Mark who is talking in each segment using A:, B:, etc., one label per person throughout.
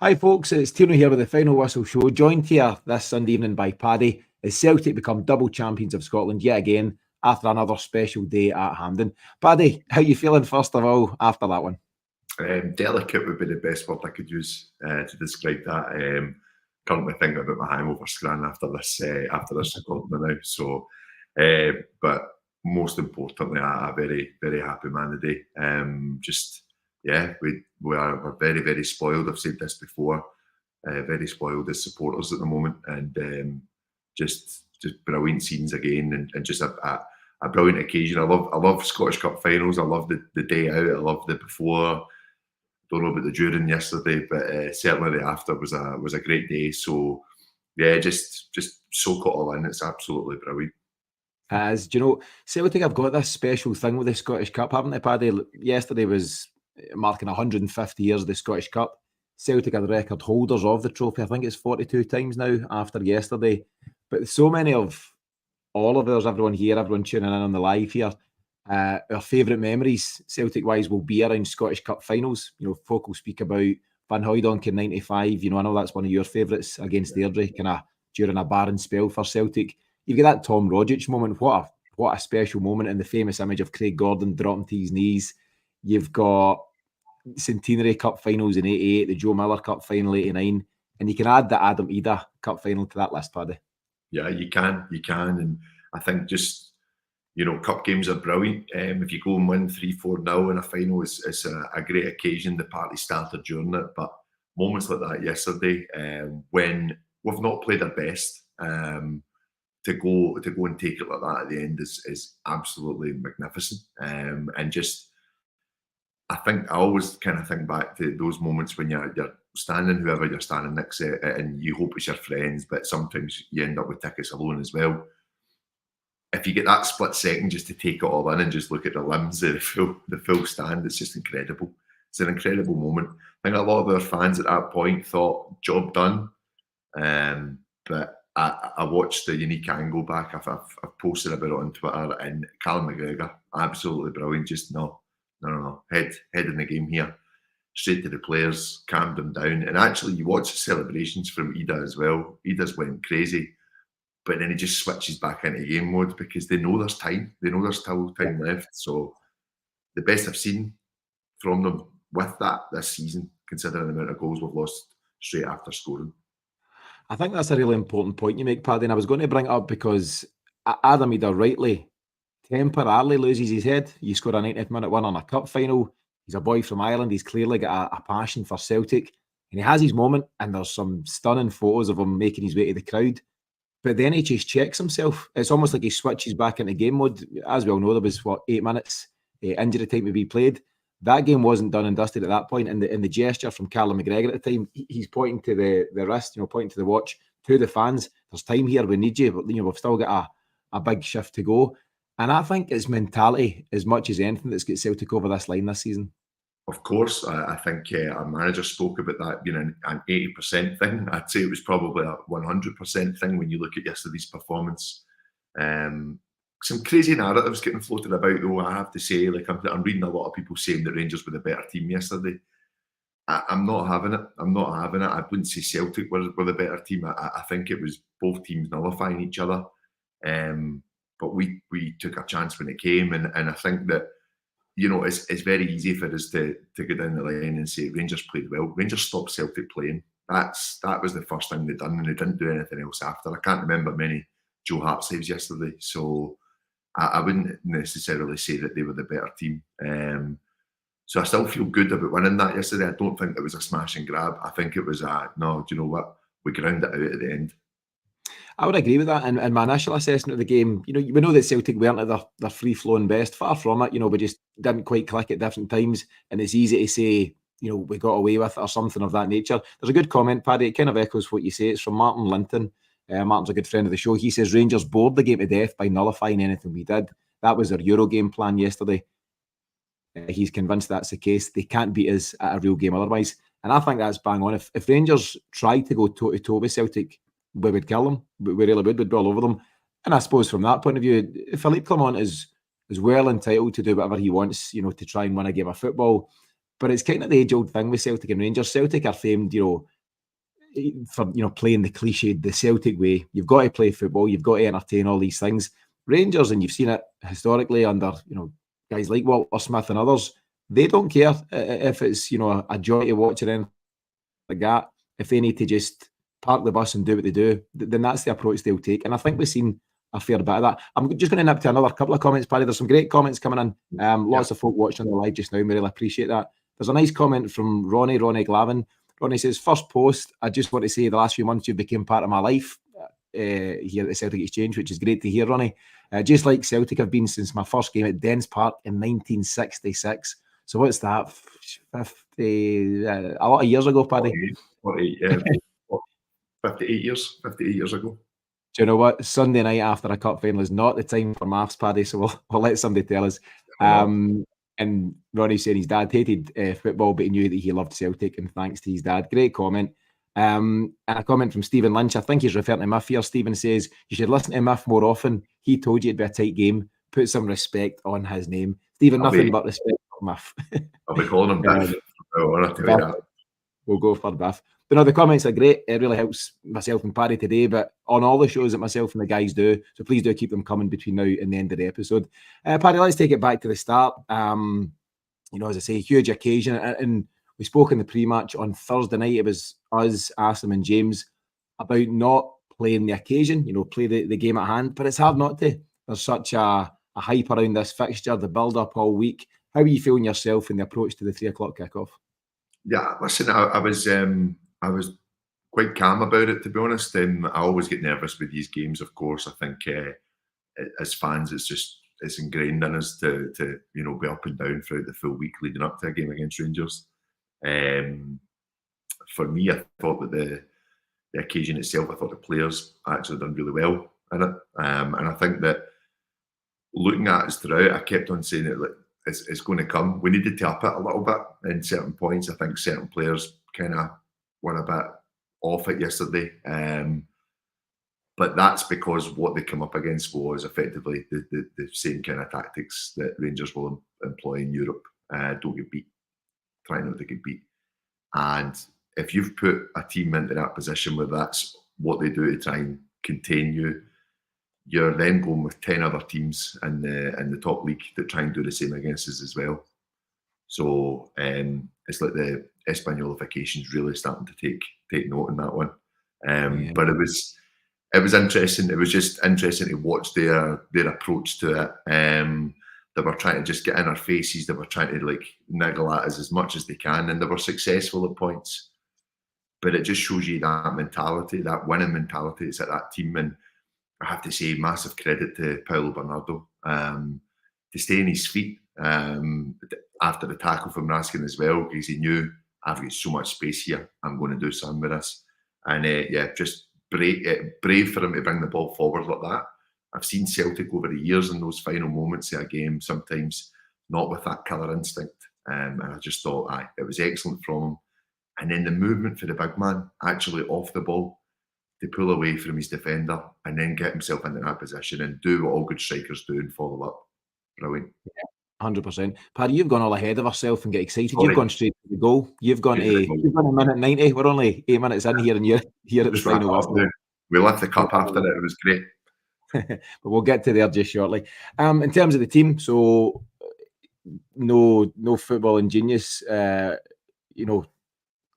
A: Hi folks, it's Tino here with the Final Whistle Show, joined here this Sunday evening by Paddy as Celtic become double champions of Scotland yet again after another special day at Hampden. Paddy, how you feeling first of all after that one?
B: Delicate would be the best word I could use to describe that. Currently thinking about my hangover scran after this recording now. So, but most importantly, a very, very happy man today. We're very, very spoiled. I've said this before. Very spoiled as supporters at the moment, and just brilliant scenes again, and just a brilliant occasion. I love Scottish Cup finals. I love the day out. I love the before. Don't know about the during yesterday, but certainly the after was a great day. So yeah, just soak it all in. It's absolutely brilliant.
A: As do you know, Celtic have got this special thing with the Scottish Cup, haven't they, Paddy? Yesterday was marking 150 years of the Scottish Cup. Celtic are the record holders of the trophy. I think it's 42 times now after yesterday. But so many of all of us, everyone here, everyone tuning in on the live here, our favourite memories, Celtic-wise, will be around Scottish Cup finals. You know, folk will speak about Van Hooijdonk in '95. You know, I know that's one of your favourites against Airdrie, kind of during a barren spell for Celtic. You've got that Tom Rogic moment. What a special moment, and the famous image of Craig Gordon dropping to his knees. You've got Centenary Cup finals in '88, the Joe Miller Cup final '89, and you can add the Adam Idah Cup final to that list, Paddy.
B: Yeah, you can, and I think just, you know, cup games are brilliant. If you go and win 3-4-0 in a final, it's a great occasion. The party started during it, but moments like that yesterday, when we've not played our best, to go and take it like that at the end is absolutely magnificent. And just, I think I always kind of think back to those moments when you're standing, whoever you're standing next to, and you hope it's your friends, but sometimes you end up with tickets alone as well. If you get that split second just to take it all in and just look at the limbs of the full stand, it's just incredible. It's an incredible moment. I think a lot of our fans at that point thought, job done. But I watched the unique angle back. I've posted about it on Twitter, and Callum McGregor, absolutely brilliant. Just no. Head in the game here. Straight to the players, calmed them down. And actually, you watch the celebrations from Idah as well. Idah's went crazy. But then he just switches back into game mode because they know there's time. They know there's still time left. So the best I've seen from them with that this season, considering the amount of goals we've lost straight after scoring.
A: I think that's a really important point you make, Paddy, and I was going to bring it up because Adam Idah rightly temporarily loses his head. You score a 90th minute win on a cup final. He's a boy from Ireland. He's clearly got a passion for Celtic, and he has his moment, and there's some stunning photos of him making his way to the crowd. But then he just checks himself. It's almost like he switches back into game mode. As we all know, there was, 8 minutes injury time to be played. That game wasn't done and dusted at that point. And the gesture from Callum McGregor at the time, he's pointing to the wrist, pointing to the watch, to the fans. There's time here. We need you. But, we've still got a big shift to go. And I think it's mentality as much as anything that's got Celtic over this line this season.
B: Of course, I think our manager spoke about that being an 80% thing. I'd say it was probably a 100% thing when you look at yesterday's performance. Some crazy narratives getting floated about, though, I have to say. Like, I'm reading a lot of people saying that Rangers were the better team yesterday. I'm not having it. I wouldn't say Celtic were the better team. I think it was both teams nullifying each other. But we took a chance when it came, and I think that, it's very easy for us to go down the line and say Rangers played well. Rangers stopped Celtic playing. That was the first thing they done, and they didn't do anything else after. I can't remember many Joe Hart saves yesterday, so I wouldn't necessarily say that they were the better team. So I still feel good about winning that yesterday. I don't think it was a smash and grab. I think it was no, do you know what? We ground it out at the end.
A: I would agree with that. And my initial assessment of the game, we know that Celtic weren't at their free-flowing best. Far from it. We just didn't quite click at different times. And it's easy to say, we got away with it or something of that nature. There's a good comment, Paddy. It kind of echoes what you say. It's from Martin Linton. Martin's a good friend of the show. He says, Rangers bored the game to death by nullifying anything we did. That was their Euro game plan yesterday. He's convinced that's the case. They can't beat us at a real game otherwise. And I think that's bang on. If Rangers tried to go toe-to-toe with Celtic, we would kill them. We really would. We'd be all over them. And I suppose from that point of view, Philippe Clement is well entitled to do whatever he wants, to try and win a game of football. But it's kind of the age-old thing with Celtic and Rangers. Celtic are famed, for playing the cliched, the Celtic way. You've got to play football. You've got to entertain all these things. Rangers, and you've seen it historically under guys like Walter Smith and others. They don't care if it's a joy to watch or anything like that. If they need to just park the bus and do what they do, then that's the approach they'll take. And I think we've seen a fair bit of that. I'm just going to nip to another couple of comments, Paddy. There's some great comments coming in. Lots of folk watching the live just now. We really appreciate that. There's a nice comment from Ronnie Glavin. Ronnie says, first post, I just want to say the last few months you've become part of my life here at the Celtic Exchange, which is great to hear, Ronnie. Just like Celtic have been since my first game at Dens Park in 1966. So what's that? 50, a lot of years ago, Paddy.
B: 58 years ago.
A: Do you know what? Sunday night after a cup final is not the time for maths, Paddy, so we'll let somebody tell us. And Ronnie saying his dad hated football, but he knew that he loved Celtic, and thanks to his dad. Great comment. And a comment from Stephen Lynch. I think he's referring to Miff here. Stephen says, you should listen to Miff more often. He told you it'd be a tight game. Put some respect on his name. Stephen, nothing but respect for Miff.
B: I'll be calling him Biff.
A: We'll go for Biff. But no, the comments are great. It really helps myself and Paddy today, but on all the shows that myself and the guys do. So please do keep them coming between now and the end of the episode. Paddy, let's take it back to the start. As I say, huge occasion. And we spoke in the pre-match on Thursday night. It was us, Asim and James, about not playing the occasion, play the game at hand. But it's hard not to. There's such a hype around this fixture, the build-up all week. How are you feeling yourself in the approach to the 3 o'clock kickoff?
B: Yeah, listen, I was quite calm about it, to be honest. I always get nervous with these games, of course. I think as fans, it's ingrained in us to be up and down throughout the full week leading up to a game against Rangers. For me, I thought that the occasion itself, I thought the players actually done really well in it. And I think that looking at us throughout, I kept on saying it, it's going to come. We needed to up it a little bit in certain points. I think certain players kind of were a bit off it yesterday. But that's because what they come up against was effectively the same kind of tactics that Rangers will employ in Europe. Don't get beat. Try not to get beat. And if you've put a team into that position where that's what they do to try and contain you, you're then going with 10 other teams in the top league that try and do the same against us as well. So it's like the Espanyolification's really starting to take note in that one. But it was interesting. It was just interesting to watch their approach to it. They were trying to just get in our faces. They were trying to niggle at us as much as they can, and they were successful at points. But it just shows you that mentality, that winning mentality. It's at that team, and I have to say, massive credit to Paulo Bernardo to stay on his feet after the tackle from Raskin as well, because he knew I've got so much space here. I'm going to do something with this, and just brave for him to bring the ball forward like that. I've seen Celtic over the years in those final moments of a game, sometimes not with that killer instinct. And I just thought, it was excellent from him. And then the movement for the big man, actually off the ball, to pull away from his defender and then get himself into that position and do what all good strikers do and follow up. Brilliant.
A: 100%. Paddy, you've gone all ahead of yourself and get excited. You've gone straight to the goal. You've gone a minute 90. We're only 8 minutes in here, and you're here at the final.
B: We left the cup after it. It was great.
A: But we'll get to there just shortly. In terms of the team, so no footballing genius.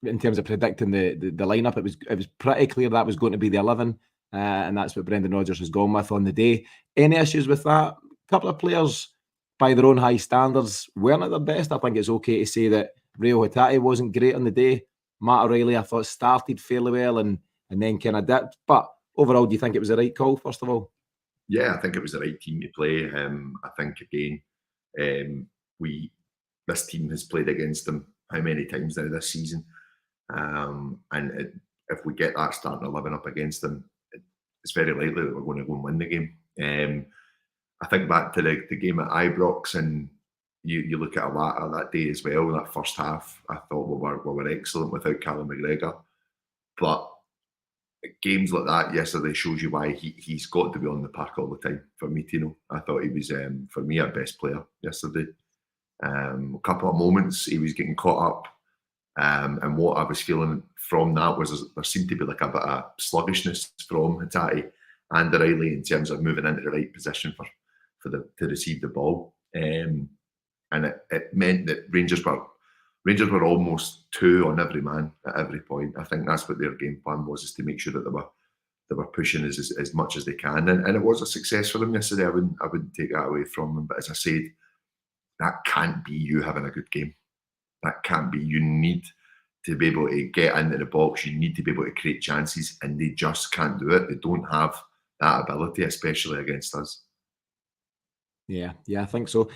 A: In terms of predicting the lineup, it was pretty clear that was going to be the 11, and that's what Brendan Rodgers has gone with on the day. Any issues with that? A couple of players, by their own high standards, weren't at their best. I think it's okay to say that Rio Hatate wasn't great on the day. Matt O'Reilly, I thought, started fairly well and then kind of dipped. But overall, do you think it was the right call, first of all?
B: Yeah, I think it was the right team to play. I think, again, this team has played against them how many times now this season? If we get that starting 11 up against them, it's very likely that we're going to go and win the game. I think back to the game at Ibrox, and you look at Awata that day as well. In that first half, I thought we were excellent without Callum McGregor. But games like that yesterday shows you why he's got to be on the park all the time. For me, Tino, I thought he was, for me, our best player yesterday. A couple of moments he was getting caught up And what I was feeling from that was there seemed to be like a bit of sluggishness from Hatate and O'Reilly in terms of moving into the right position to receive the ball. And it meant that Rangers were almost two on every man at every point. I think that's what their game plan was, is to make sure that they were pushing as much as they can. And it was a success for them yesterday. I wouldn't take that away from them. But as I said, that can't be you having a good game. That can't be. You need to be able to get into the box. You need to be able to create chances, and they just can't do it. They don't have that ability, especially against us.
A: Yeah, I think so.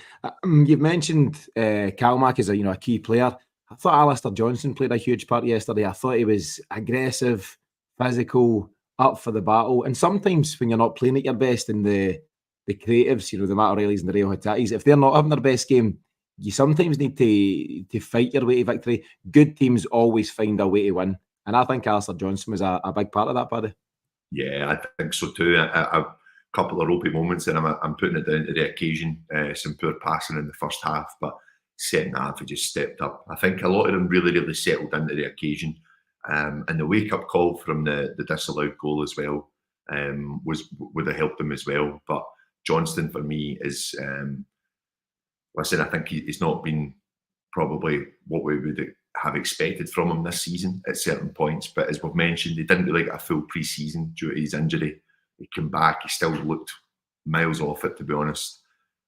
A: You've mentioned Calmack as a key player. I thought Alistair Johnston played a huge part yesterday. I thought he was aggressive, physical, up for the battle. And sometimes when you're not playing at your best, and the creatives, the Matt O'Reillys and the Rio Hatatis, if they're not having their best game, you sometimes need to fight your way to victory. Good teams always find a way to win. And I think Alistair Johnston was a big part of that, Paddy.
B: Yeah, I think so too. A couple of ropey moments, and I'm putting it down to the occasion. Some poor passing in the first half, but second half he just stepped up. I think a lot of them really, really settled into the occasion. And the wake-up call from the disallowed goal as well would have helped them as well. But Johnston, for me, is... listen, I think he's not been probably what we would have expected from him this season at certain points. But as we've mentioned, he didn't really get a full pre-season due to his injury. He came back, he still looked miles off it, to be honest.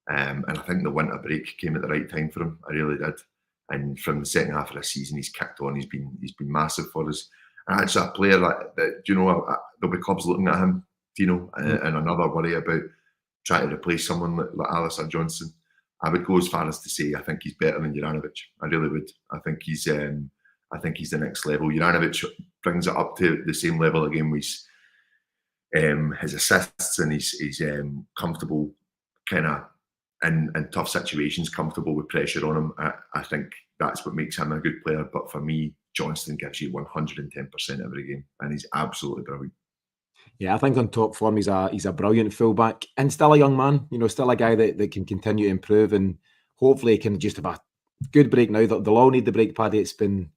B: And I think the winter break came at the right time for him. I really did. And from the second half of the season, he's kicked on. He's been massive for us. And actually, a player that there'll be clubs looking at him, Tino, and another worry about trying to replace someone like Alistair Johnston. I would go as far as to say I think he's better than Juranovic. I really would. I think he's the next level. Juranovic brings it up to the same level again with his assists, and he's comfortable kind of in tough situations, comfortable with pressure on him. I think that's what makes him a good player. But for me, Johnston gives you 110% every game, and he's absolutely brilliant.
A: Yeah, I think on top form, he's a brilliant fullback, and still a young man. Still a guy that can continue to improve, and hopefully can just have a good break now. They'll all need the break, Paddy. It's been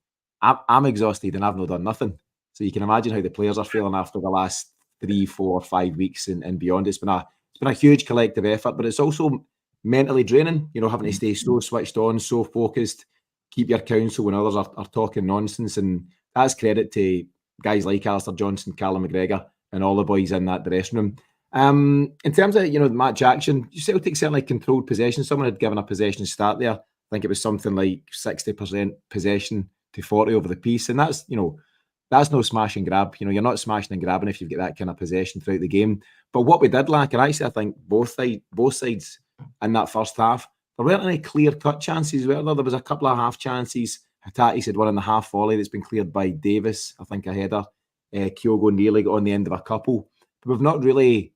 A: I'm exhausted and I've not done nothing. So you can imagine how the players are feeling after the last 3, 4, 5 weeks and beyond. It's been a huge collective effort, but it's also mentally draining. Having to stay so switched on, so focused, keep your counsel when others are talking nonsense, and that's credit to guys like Alistair Johnston, Callum McGregor, and all the boys in that dressing room. In terms of the match action, Celtic certainly controlled possession. Someone had given a possession start there. I think it was something like 60% possession to 40 over the piece, and that's no smash and grab. You're not smashing and grabbing if you've got that kind of possession throughout the game. But what we did lack, and actually I think both sides in that first half, there weren't any clear-cut chances, were there? There was a couple of half chances. Hatatis had one in the half volley that's been cleared by Davis, I think a header. Kyogo nearly got on the end of a couple. But we've not really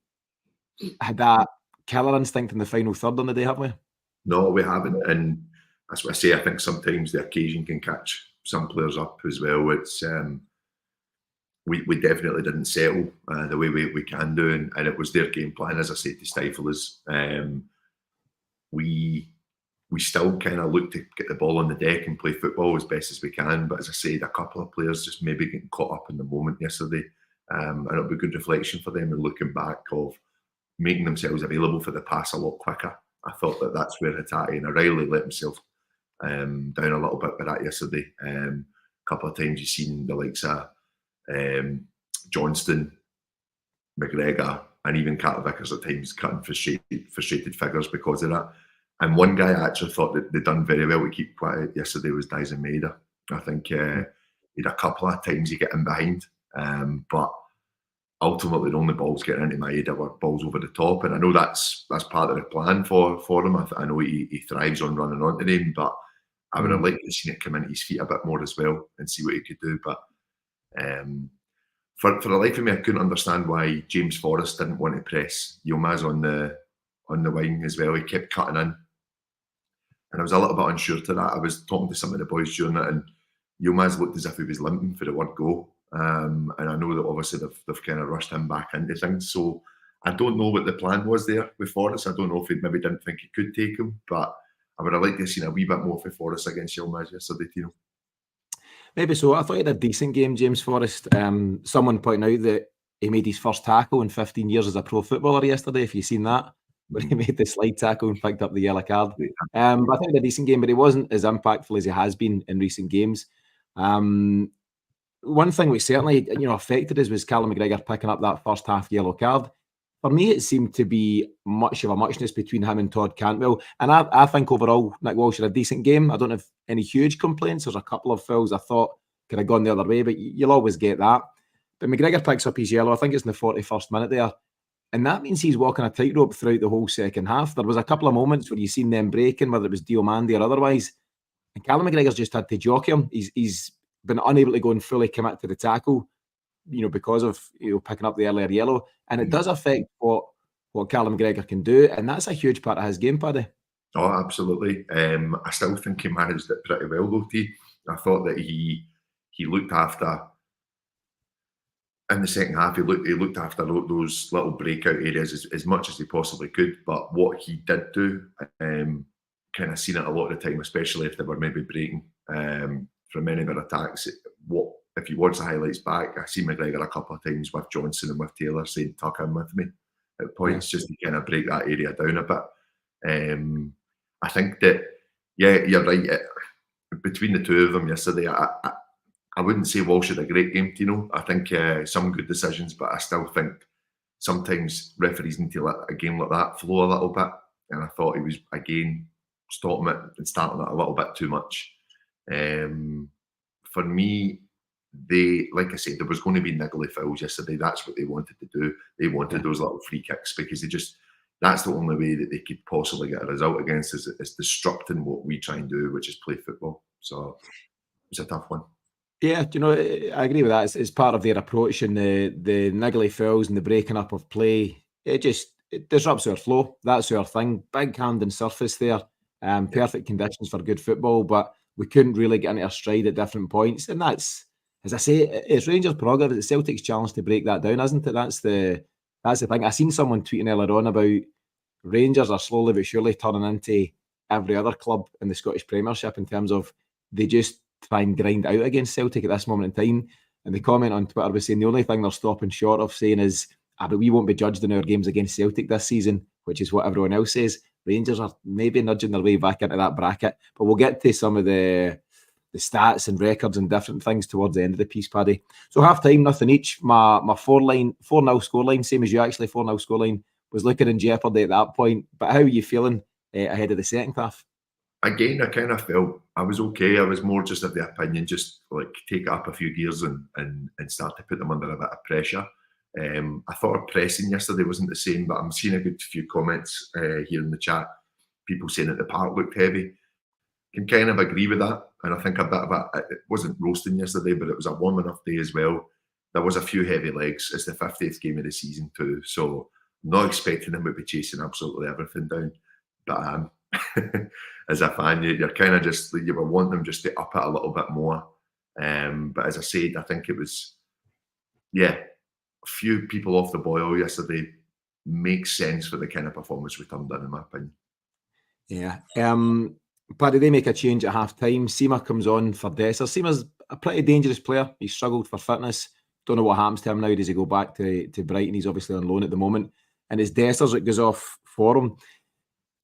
A: had that killer instinct in the final third on the day, have we?
B: No, we haven't. And that's what I say. I think sometimes the occasion can catch some players up as well. It's we definitely didn't settle the way we can do. And it was their game plan, as I said, to stifle us. We still kind of look to get the ball on the deck and play football as best as we can. But as I said, a couple of players just maybe getting caught up in the moment yesterday. And it'll be a good reflection for them and looking back of making themselves available for the pass a lot quicker. I thought that's where Hatate and O'Reilly let himself down a little bit with that yesterday. A couple of times you've seen the likes of Johnston, McGregor, and even Carter Vickers at times cutting frustrated figures because of that. And one guy I actually thought that they'd done very well to keep quiet yesterday was Adam Idah. I think he had a couple of times he get in behind, but ultimately the only balls getting into Idah were balls over the top. And I know that's part of the plan for him. I know he thrives on running onto them, but I would have liked to see it come into his feet a bit more as well and see what he could do. But for the life of me, I couldn't understand why James Forrest didn't want to press Yilmaz on the wing as well. He kept cutting in. And I was a little bit unsure to that. I was talking to some of the boys during it, and Yilmaz looked as if he was limping for the word go. And I know that obviously they've kind of rushed him back into things. So I don't know what the plan was there with Forrest. I don't know if he maybe didn't think he could take him, but I would have liked to have seen a wee bit more for Forrest against Yilmaz yesterday, Tino.
A: Maybe so. I thought he had a decent game, James Forrest. Someone pointing out that he made his first tackle in 15 years as a pro footballer yesterday, if you've seen that, where he made the slide tackle and picked up the yellow card. But I think he had a decent game, but he wasn't as impactful as he has been in recent games. One thing which certainly, affected us was Callum McGregor picking up that first half yellow card. For me, it seemed to be much of a muchness between him and Todd Cantwell. And I think overall, Nick Walsh had a decent game. I don't have any huge complaints. There's a couple of fouls I thought could have gone the other way, but you'll always get that. But McGregor picks up his yellow. I think it's in the 41st minute there. And that means he's walking a tightrope throughout the whole second half. There was a couple of moments where you've seen them breaking, whether it was Diomande or otherwise. And Callum McGregor's just had to jockey him. He's been unable to go and fully commit to the tackle, because of picking up the earlier yellow, and it does affect what Callum McGregor can do, and that's a huge part of his game, Paddy.
B: Oh, absolutely. I still think he managed it pretty well, though. I thought that he looked after in the second half. He looked after those little breakout areas as much as he possibly could. But what he did do, kind of seen it a lot of the time, especially if they were maybe breaking from any of their attacks. If you watch the highlights back, I see McGregor a couple of times with Johnson and with Taylor saying, "Tuck in with me," at points, just to kind of break that area down a bit. I think that, you're right. Between the two of them yesterday, I wouldn't say Walsh had a great game, Tino. I think some good decisions, but I still think sometimes referees need to let a game like that flow a little bit. And I thought he was, again, stopping it and starting it a little bit too much. For me, like I said, there was going to be niggly fouls yesterday. That's what they wanted to do. They wanted those little free kicks because that's the only way that they could possibly get a result against is disrupting what we try and do, which is play football. So it was a tough one.
A: Yeah, I agree with that. It's part of their approach, and the niggly fouls and the breaking up of play. It disrupts our flow. That's our thing. Big Hampden surface there. Perfect conditions for good football, but we couldn't really get into our stride at different points. And that's, as I say, it's Rangers' prerogative. It's Celtic's challenge to break that down, isn't it? That's the thing. I seen someone tweeting earlier on about Rangers are slowly but surely turning into every other club in the Scottish Premiership in terms of they just try and grind out against Celtic at this moment in time. And the comment on Twitter was saying the only thing they're stopping short of saying is, but we won't be judged in our games against Celtic this season, which is what everyone else says. Rangers are maybe nudging their way back into that bracket, but we'll get to some of the stats and records and different things towards the end of the piece, Paddy. So half time, nothing each. My 4-0 scoreline, same as you actually, 4-0 scoreline, was looking in jeopardy at that point. But how are you feeling ahead of the second half?
B: Again, I kind of felt I was okay. I was more just of the opinion, just like take it up a few gears and start to put them under a bit of pressure. I thought our pressing yesterday wasn't the same, but I'm seeing a good few comments here in the chat. People saying that the park looked heavy. Can kind of agree with that. And I think a bit of it wasn't roasting yesterday, but it was a warm enough day as well. There was a few heavy legs. It's the 50th game of the season too. So I'm not expecting them to be chasing absolutely everything down. But as a fan, you're kind of just, you would want them just to up it a little bit more. But as I said, I think it was, a few people off the boil yesterday makes sense for the kind of performance we turned in my opinion.
A: Yeah. Paddy, they make a change at half time. Seema comes on for Dessers. Seema's a pretty dangerous player. He struggled for fitness. Don't know what happens to him now. Does he go back to Brighton? He's obviously on loan at the moment. And it's Dessers that goes off for him.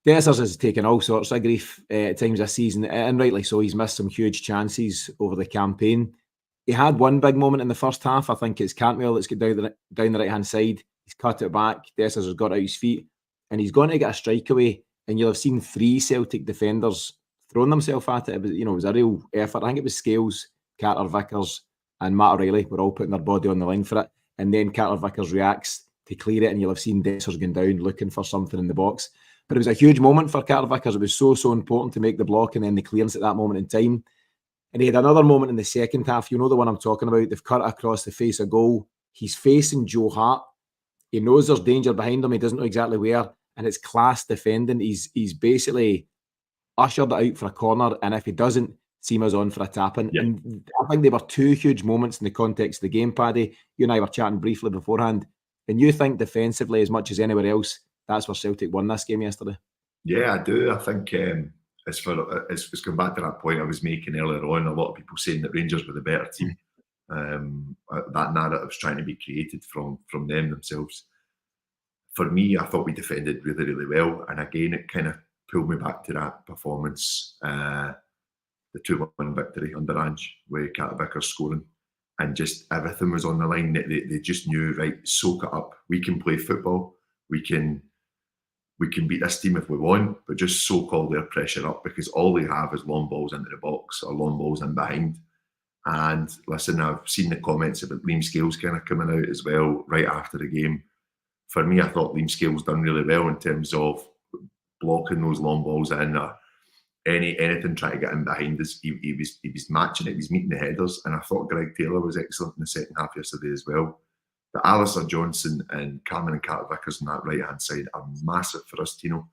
A: Dessers has taken all sorts of grief at times this season, and rightly so. He's missed some huge chances over the campaign. He had one big moment in the first half. I think it's Cantwell that's got down the right-hand side. He's cut it back. Dessers has got out his feet, and he's going to get a strike away. And you'll have seen 3 Celtic defenders throwing themselves at it. It was a real effort. I think it was Scales, Carter Vickers, and Matt O'Reilly were all putting their body on the line for it. And then Carter Vickers reacts to clear it, and you'll have seen Dessers going down looking for something in the box. But it was a huge moment for Carter Vickers. It was so important to make the block and then the clearance at that moment in time. And he had another moment in the second half. You know the one I'm talking about. They've cut it across the face of goal. He's facing Joe Hart. He knows there's danger behind him. He doesn't know exactly where. And it's class defending. He's basically ushered it out for a corner. And if he doesn't, Seema's on for a tap-in. Yeah. And I think they were 2 huge moments in the context of the game, Paddy. You and I were chatting briefly beforehand. And you think defensively as much as anywhere else, that's where Celtic won this game yesterday?
B: Yeah, I do. I think it's going back to that point I was making earlier on. A lot of people saying that Rangers were the better team. That narrative's trying to be created from them themselves. For me, I thought we defended really, really well, and again, it kind of pulled me back to that performance, the 2-1 victory under Ange, where Vickers scoring, and just everything was on the line. They just knew, right, soak it up. We can play football. We can beat this team if we want, but just soak all their pressure up, because all they have is long balls into the box or long balls in behind. And listen, I've seen the comments about Liam Scales kind of coming out as well right after the game. For me, I thought Liam Scales done really well in terms of blocking those long balls in, or anything trying to get in behind us. He was matching it. He was meeting the headers, and I thought Greg Taylor was excellent in the second half yesterday as well. But Alistair Johnson and Cameron and Carter Vickers on that right-hand side are massive for us, Tino.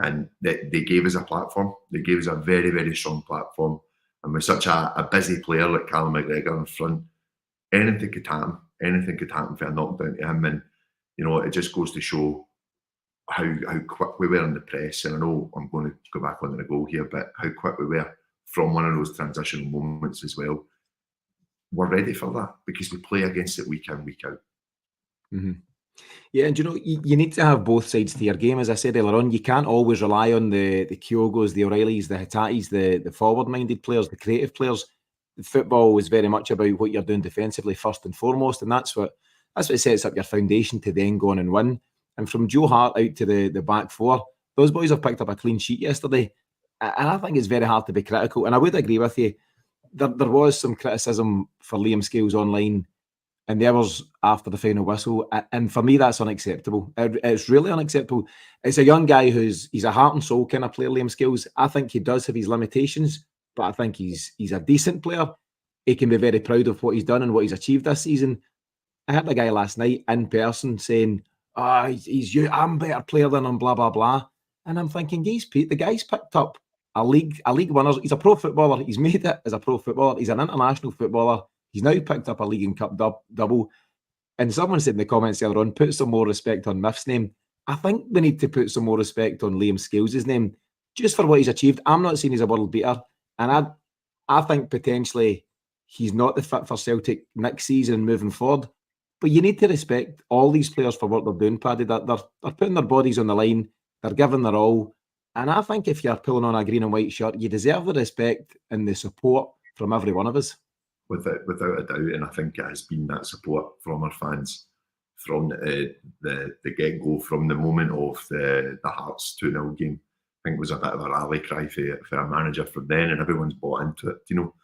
B: And they gave us a platform. They gave us a very, very strong platform. And with such a busy player like Callum McGregor in front, anything could happen. Anything could happen for a knockdown to him. And, you know, it just goes to show how quick we were in the press. And I know I'm going to go back on the goal here, but how quick we were from one of those transitional moments as well. We're ready for that because we play against it week in, week out.
A: Mm-hmm. Yeah, and you know, you need to have both sides to your game. As I said earlier on, you can't always rely on the Kyogos, the O'Reillys, the Hitatis, the forward-minded players, the creative players. Football is very much about what you're doing defensively first and foremost, and that's what sets up your foundation to then go on and win. And from Joe Hart out to the back four, those boys have picked up a clean sheet yesterday, and I think it's very hard to be critical. And I would agree with you. There was some criticism for Liam Scales online and the hours after the final whistle, and for me that's unacceptable. It's really unacceptable. It's a young guy he's a heart and soul kind of player, Liam Scales. I think he does have his limitations, but I think he's a decent player. He can be very proud of what he's done and what he's achieved this season. I heard a guy last night in person saying, I'm a better player than him, blah blah blah. And I'm thinking, the guy's picked up a league winner. He's a pro footballer. He's made it as a pro footballer. He's an international footballer. He's now picked up a League and Cup double. And someone said in the comments earlier on, put some more respect on Miff's name. I think we need to put some more respect on Liam Scales' name, just for what he's achieved. I'm not saying he's a world beater. And I think potentially he's not the fit for Celtic next season moving forward. But you need to respect all these players for what they're doing, Paddy. They're putting their bodies on the line. They're giving their all. And I think if you're pulling on a green and white shirt, you deserve the respect and the support from every one of us.
B: Without a doubt, and I think it has been that support from our fans from the get-go, from the moment of the Hearts 2-0 game. I think it was a bit of a rally cry for a manager from then, and everyone's bought into it. You know,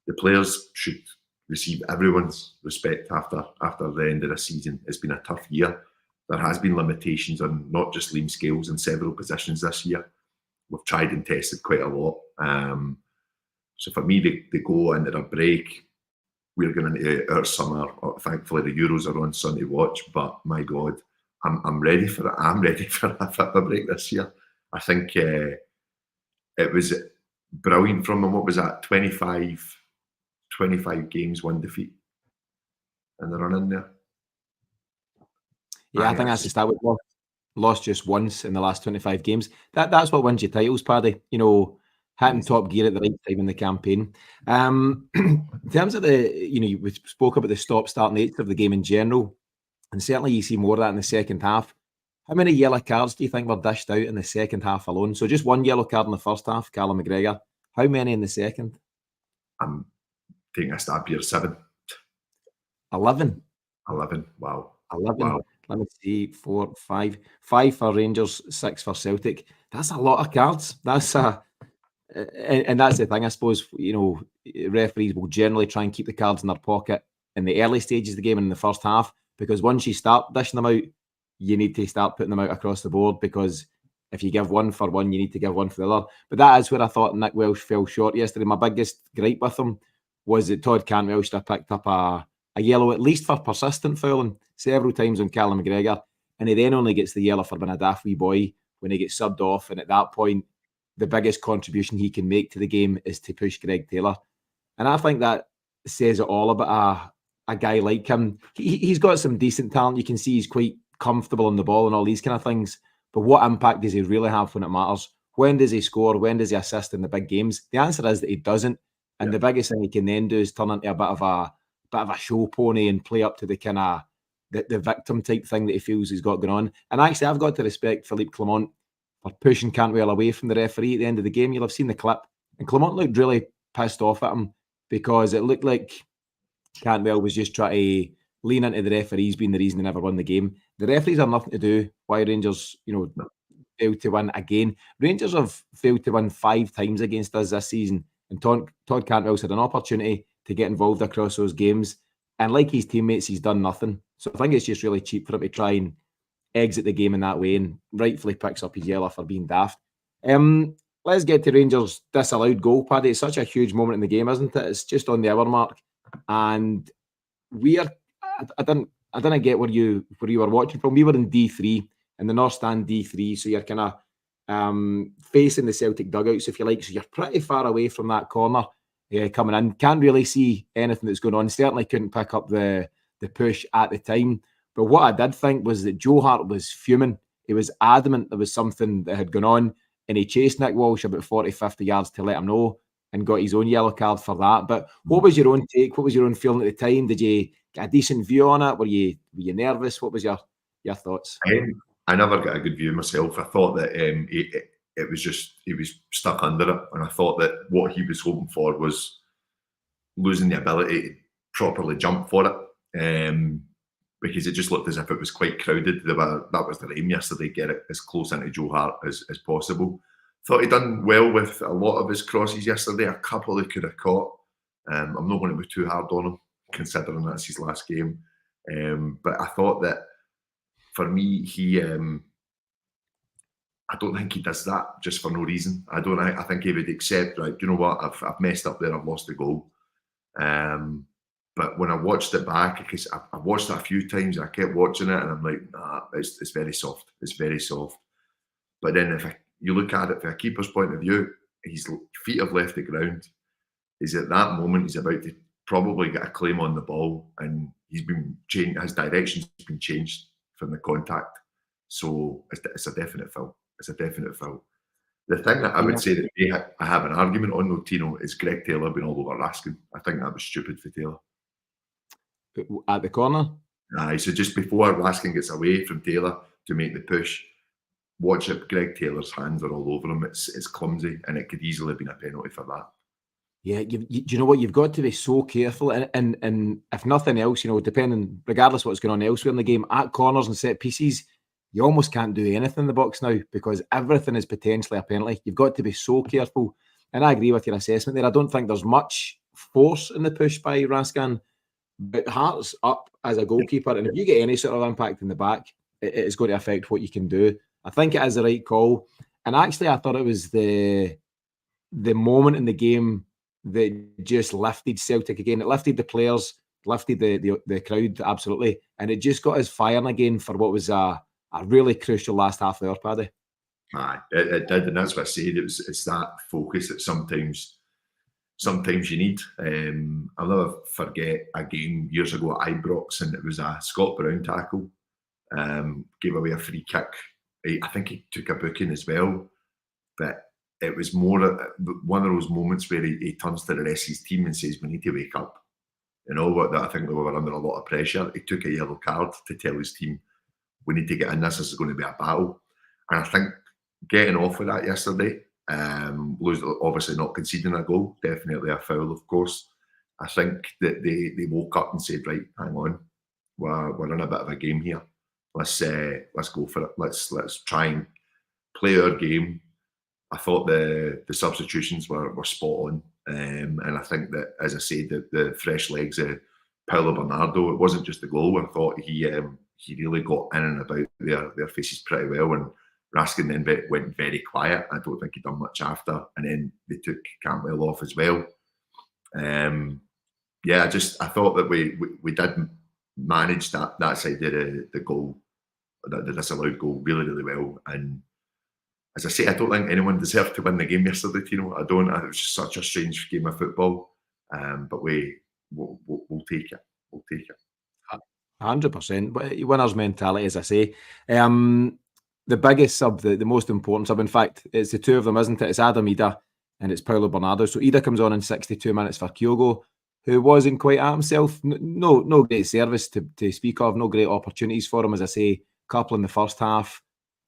B: the players should receive everyone's respect after the end of the season. It's been a tough year. There has been limitations on not just Liam Scales in several positions this year. We've tried and tested quite a lot. So for me, they go into a break. We're going into our summer. Thankfully, the Euros are on Sunday watch. But my God, I'm ready for it. I'm ready for a break this year. I think it was brilliant from them. What was that? 25 games, one defeat, and they're in there.
A: Yeah, I think that's the start. We've lost just once in the last 25 games. That's what wins you titles, Paddy. You know, hitting top gear at the right time in the campaign. In terms of we spoke about the stop-start nature of the game in general, and certainly you see more of that in the second half. How many yellow cards do you think were dished out in the second half alone? So just one yellow card in the first half, Callum McGregor. How many in the second?
B: I'm taking a stab here, 7.
A: 11.
B: 11, wow.
A: 11.
B: Wow.
A: Let me see, 4, 5. 5 for Rangers, 6 for Celtic. That's a lot of cards. And that's the thing, I suppose. You know, referees will generally try and keep the cards in their pocket in the early stages of the game and in the first half, because once you start dishing them out, you need to start putting them out across the board, because if you give one for one, you need to give one for the other. But that is where I thought Nick Welsh fell short yesterday. My biggest gripe with him was that Todd Cantwell should have picked up a yellow, at least for persistent fouling, several times on Callum McGregor, and he then only gets the yellow for being a daft wee boy when he gets subbed off. And at that point, the biggest contribution he can make to the game is to push Greg Taylor. And I think that says it all about a guy like him. He's got some decent talent. You can see he's quite comfortable on the ball and all these kind of things. But what impact does he really have when it matters? when does he score? When does he assist in the big games? The answer is that he doesn't. And the biggest thing he can then do is turn into a bit of a show pony and play up to the kind of the victim type thing that he feels he's got going on. And actually, I've got to respect Philippe Clement for pushing Cantwell away from the referee at the end of the game. You'll have seen the clip. And Clement looked really pissed off at him because it looked like Cantwell was just trying to lean into the referees being the reason they never won the game. The referees have nothing to do why Rangers, failed to win again. Rangers have failed to win 5 times against us this season, and Todd Cantwell's had an opportunity to get involved across those games, and like his teammates, he's done nothing. So I think it's just really cheap for him to try and exit the game in that way, and rightfully picks up his yellow for being daft. Let's get to Rangers' disallowed goal, Paddy. It's such a huge moment in the game, isn't it? It's just on the hour mark, and I didn't get where you were watching from. We were in D3, in the North Stand D3, so you're kind of facing the Celtic dugouts, if you like. So you're pretty far away from that corner coming in. Can't really see anything that's going on. Certainly couldn't pick up the push at the time. But what I did think was that Joe Hart was fuming. He was adamant there was something that had gone on, and he chased Nick Walsh about 40, 50 yards to let him know and got his own yellow card for that. But what was your own take? What was your own feeling at the time? Did you get a decent view on it? Were you nervous? What was your thoughts?
B: I never got a good view myself. I thought that it was just, he was stuck under it, and I thought that what he was hoping for was losing the ability to properly jump for it, because it just looked as if it was quite crowded. That was their aim yesterday, get it as close into Joe Hart as possible. Thought he'd done well with a lot of his crosses yesterday. A couple he could have caught. I'm not going to be too hard on him, considering that's his last game. But I thought that for me, I don't think he does that just for no reason. I think he would accept, right, you know what, I've messed up there, I've lost the goal. But when I watched it back, because I've watched it a few times, and I kept watching it, and I'm like, nah, it's very soft. It's very soft. But then if you look at it from a keeper's point of view, his feet have left the ground. He's at that moment, he's about to probably get a claim on the ball, and he's been changed. His direction's been changed from the contact. So it's a definite foul. It's a definite foul. The thing that I would say that I have an argument on, though, Tino, is Greg Taylor being all over Raskin. I think that was stupid for Taylor.
A: At the corner?
B: Aye, so just before Raskin gets away from Taylor to make the push, watch it. Greg Taylor's hands are all over him. It's clumsy, and it could easily have been a penalty for that.
A: Yeah, you know what? You've got to be so careful, and if nothing else, depending, regardless of what's going on elsewhere in the game, at corners and set pieces, you almost can't do anything in the box now because everything is potentially a penalty. You've got to be so careful, and I agree with your assessment there. I don't think there's much force in the push by Raskin, but Hart's up as a goalkeeper, and if you get any sort of impact in the back, it is going to affect what you can do. I think it is the right call, and actually, I thought it was the moment in the game that just lifted Celtic again. It lifted the players, lifted the crowd, absolutely, and it just got us firing again for what was a really crucial last half hour, Paddy.
B: Aye, it did, and that's what I said. It's that focus that sometimes you need. I'll never forget a game years ago at Ibrox, and it was a Scott Brown tackle. Gave away a free kick. I think he took a booking as well, but it was more one of those moments where he turns to the rest of his team and says, "We need to wake up." You know what? I think they were under a lot of pressure. He took a yellow card to tell his team, "We need to get in this. This is going to be a battle." And I think getting off of that yesterday, obviously not conceding a goal, definitely a foul, of course. I think that they woke up and said, "Right, hang on, we're in a bit of a game here. Let's go for it. Let's try and play our game." I thought the substitutions were spot on, and I think that, as I said, the fresh legs of Paulo Bernardo, it wasn't just the goal. I thought he really got in and about their faces pretty well, and Raskin then went very quiet. I don't think he'd done much after, and then they took Cantwell off as well. I thought that we did manage that side of the goal, the disallowed goal, really, really well. And as I say, I don't think anyone deserved to win the game yesterday, Tino. I don't. It was just such a strange game of football. But we'll take it. We'll take it.
A: 100%. But winners' mentality, as I say. the biggest sub, the most important sub. In fact, it's the two of them, isn't it? It's Adam Idah and it's Paulo Bernardo. So Idah comes on in 62 minutes for Kyogo, who wasn't quite at himself. No great service to speak of, no great opportunities for him. As I say, couple in the first half.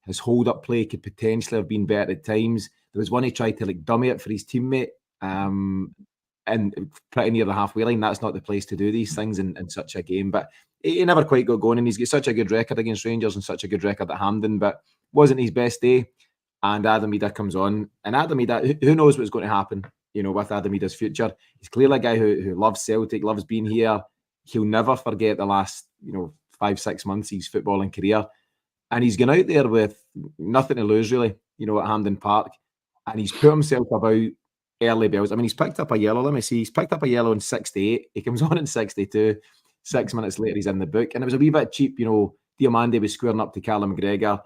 A: His hold-up play could potentially have been better at times. There was one he tried to dummy it for his teammate, and pretty near the halfway line. That's not the place to do these things in such a game. But he never quite got going, and he's got such a good record against Rangers and such a good record at Hampden, but wasn't his best day. And Adam Idah comes on, and Adam Idah, who knows what's going to happen, with Adam Idah's future. He's clearly a guy who loves Celtic, loves being here. He'll never forget the last, 5-6 months of his footballing career. And he's gone out there with nothing to lose, really, at Hampden Park. And he's put himself about early bells. I mean, he's picked up a yellow. Let me see. He's picked up a yellow in 68. He comes on in 62. 6 minutes later, he's in the book. And it was a wee bit cheap. Diomande was squaring up to Callum McGregor.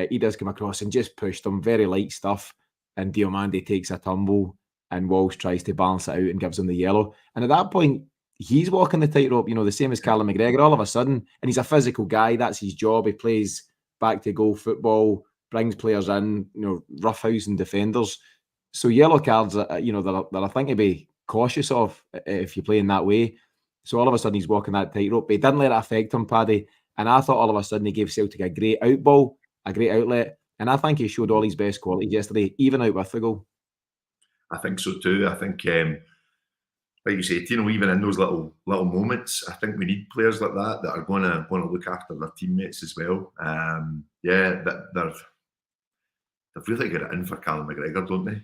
A: He does come across and just pushed him. Very light stuff. And Diomande takes a tumble. And Walsh tries to balance it out and gives him the yellow. And at that point, he's walking the tightrope, the same as Callum McGregor all of a sudden. And he's a physical guy. That's his job. He plays back to goal football, brings players in, roughhousing defenders. So yellow cards, they're a thing to be cautious of if you play in that way. So all of a sudden he's walking that tightrope. But he didn't let it affect him, Paddy. And I thought all of a sudden he gave Celtic a great out ball, a great outlet. And I think he showed all his best quality yesterday, even out with the goal.
B: I think so too. I think, like you say, even in those little moments, I think we need players like that are going to look after their teammates as well. They've really got it in for Callum McGregor, don't they?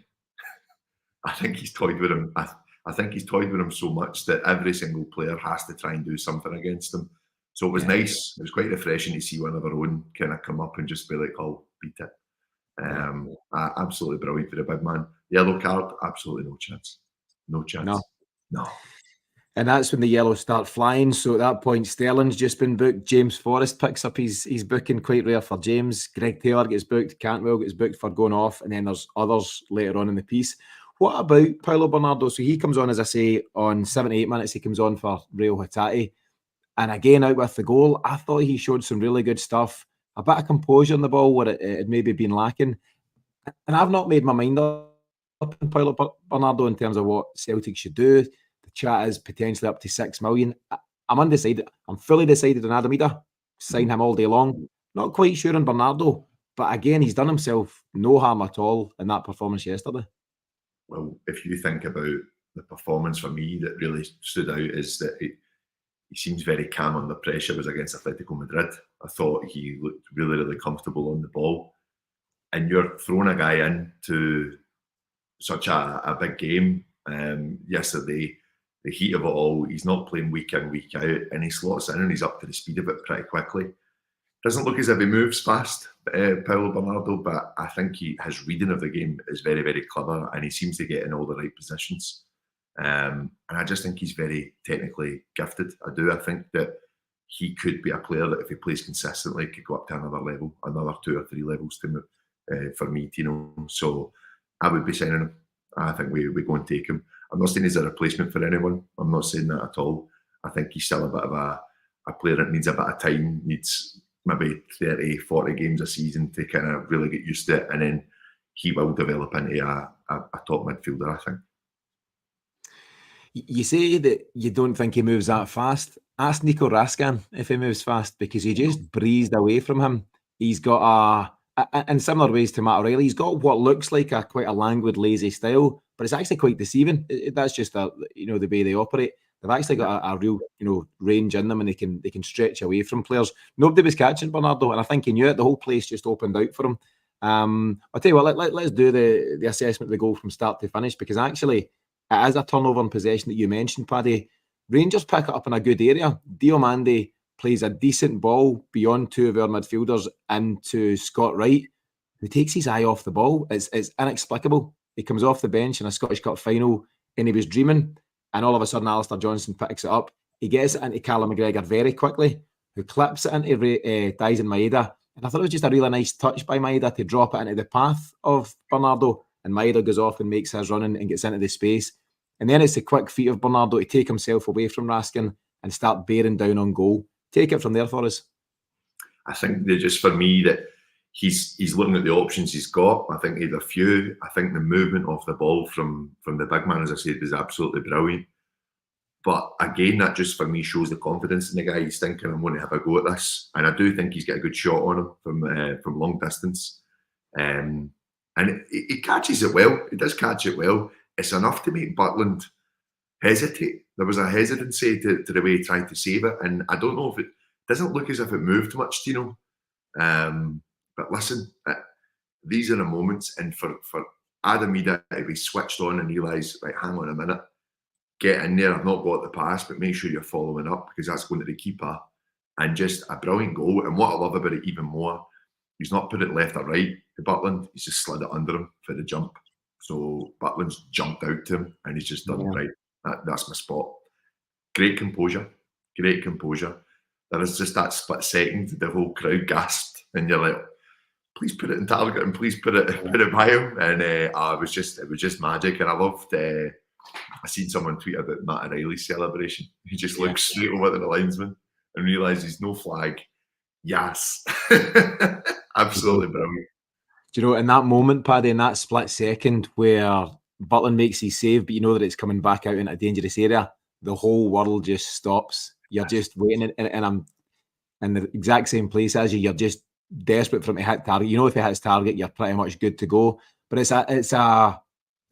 B: I think he's toyed with him. I think he's toyed with him so much that every single player has to try and do something against him. So it was nice. It was quite refreshing to see one of our own kind of come up and just be like, "Oh, beat it." Absolutely brilliant for the big man. Yellow card, absolutely no chance. No chance. No.
A: And that's when the yellows start flying. So at that point, Sterling's just been booked. James Forrest picks up his booking, quite rare for James. Greg Taylor gets booked. Cantwell gets booked for going off. And then there's others later on in the piece. What about Paulo Bernardo? So he comes on, as I say, on 78 minutes. He comes on for Real Hatate. And again, out with the goal. I thought he showed some really good stuff. A bit of composure on the ball where it had maybe been lacking. And I've not made my mind up on Paulo Bernardo in terms of what Celtic should do. The chat is potentially up to 6 million. I'm undecided. I'm fully decided on Adam Idah. Sign him all day long. Not quite sure on Bernardo. But again, he's done himself no harm at all in that performance yesterday.
B: Well, if you think about the performance for me that really stood out is that he seems very calm under pressure. It was against Atletico Madrid. I thought he looked really, really comfortable on the ball. And you're throwing a guy into such a big game. Yesterday, the heat of it all, he's not playing week in, week out, and he slots in and he's up to the speed of it pretty quickly. Doesn't look as if he moves fast, Paulo Bernardo, but I think his reading of the game is very, very clever, and he seems to get in all the right positions. And I just think he's very technically gifted. I do. I think that he could be a player that if he plays consistently could go up to another level, another 2 or 3 levels for me, Tino. So I would be signing him. I think we go and take him. I'm not saying he's a replacement for anyone. I'm not saying that at all. I think he's still a bit of a player that needs a bit of time, needs maybe 30, 40 games a season to kind of really get used to it. And then he will develop into a top midfielder, I think.
A: You say that you don't think he moves that fast. Ask Nico Raskan if he moves fast, because he just breezed away from him. He's got in similar ways to Matt O'Reilly, he's got what looks like quite a languid, lazy style, but it's actually quite deceiving. That's just the way they operate. They've actually got a real range in them, and they can stretch away from players. Nobody was catching Bernardo, and I think he knew it. The whole place just opened out for him. I'll tell you what, let's do the assessment of the goal from start to finish, because actually it is a turnover in possession that you mentioned, Paddy. Rangers pick it up in a good area. Diomande plays a decent ball beyond 2 of our midfielders into Scott Wright, who takes his eye off the ball. It's inexplicable. He comes off the bench in a Scottish Cup final and he was dreaming, and all of a sudden Alistair Johnston picks it up. He gets it into Callum McGregor very quickly, who clips it into Dyson Maeda. And I thought it was just a really nice touch by Maeda to drop it into the path of Bernardo, and Maeda goes off and makes his run and gets into the space. And then it's the quick feet of Bernardo to take himself away from Raskin and start bearing down on goal. Take it from there for us.
B: I think that just for me that he's looking at the options he's got. I think he had a few. I think the movement off the ball from the big man, as I said, is absolutely brilliant. But again, that just for me shows the confidence in the guy. He's thinking, I'm going to have a go at this, and I do think he's got a good shot on him from long distance. And he catches it well. He does catch it well. It's enough to make Butland hesitate. There was a hesitancy to the way he tried to save it, and I don't know if it doesn't look as if it moved much, Tino. But listen, these are the moments, and for Adam Idah to be switched on and realise, right, hang on a minute, get in there. I've not got the pass, but make sure you're following up, because that's going to the keeper. And just a brilliant goal. And what I love about it even more, he's not put it left or right to Butland. He's just slid it under him for the jump. So Butland's jumped out to him, and he's just done right. That's my spot. Great composure. Great composure. There is just that split second, the whole crowd gasped, and you're like, please put it in target and please put it by him. And it was just magic. And I loved. I seen someone tweet about Matt O'Reilly's celebration. He just looks straight over to the linesman and realises no flag. Yes, absolutely brilliant.
A: Do you know, in that moment, Paddy, in that split second where Butland makes his save, but you know that it's coming back out in a dangerous area, the whole world just stops. You're just waiting, and I'm in the exact same place as you. You're just desperate for him to hit target. You know, if he hits target, you're pretty much good to go. But it